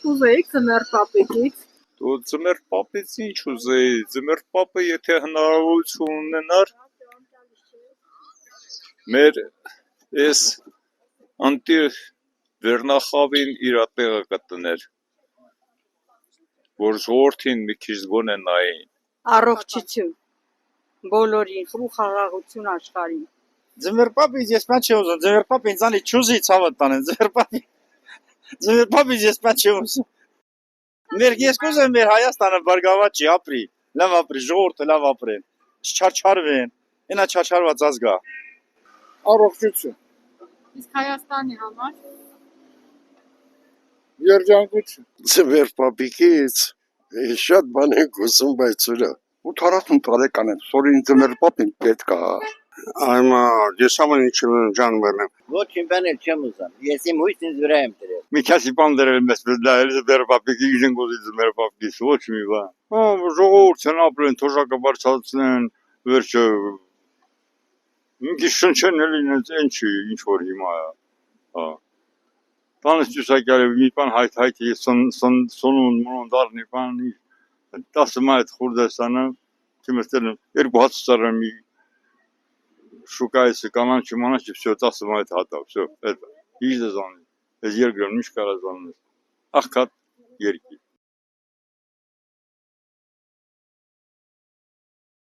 կուզեիք ձմեռ պապիկից։ Դու ձմեռ պապից ինչ ուզեի, ձմեռ պապը եթե հնարավորություն ունենար, մեր այս անտի վերնախավին իր տեղը կտներ, որ ժողովրդին մի քիչ գոնե նային։ Առողջություն բոլորին, ու խաղաղություն աշխարհին։ Ձմեռ պապից ես պան չի ուզում, ձմեռ պապ ինձանի չուզի ցավը տանեն, ձմեռ պապից ես պան չի ուզում։ Մեր ես կուզեմ մեր Հայաստանը բարգավաճ չի ապրի, լավ ապրի, ժողովուրդը լավ ապրեն, չչարչարվեն, այնա չարչարված ազգա։ Առողջություն, Իսկ Հայաստանի համար երջանկություն։ Ձմեռ պապիկից շատ բան ենք ուզում, բայց ուրա 80 տարեկան եմ, սորին ձմեռ պապին պետք է։ Այմա ես ամեն ինչ ջան մեռնեմ։ Ոչինչ բան էլ չեմ ուզում։ Ես իմ հույսն ինձ վրա եմ դրել։ Մի քանի բան դրել մեզ դահել ձմեռ պապիկի իրենք ուզի ձմեռ պապիկից ոչ մի բան։ Ժողովուրդն ապրեն, թոշակը բարձրացնեն, վերջը մի քիչ շնչեն լինեն, ինչ որ հիմա է։ Հա։ Տանես ճուսակյալը մի բան հայթի սոնուն դառնի բան 10 մայր Քուրդաստանը չմստել 2 ծառան մի շուկայից կանանչ իմանաչ всё 10 մայր հատա всё это իզը զան ես երկրում ինչ կարա զանես աղքատ երկի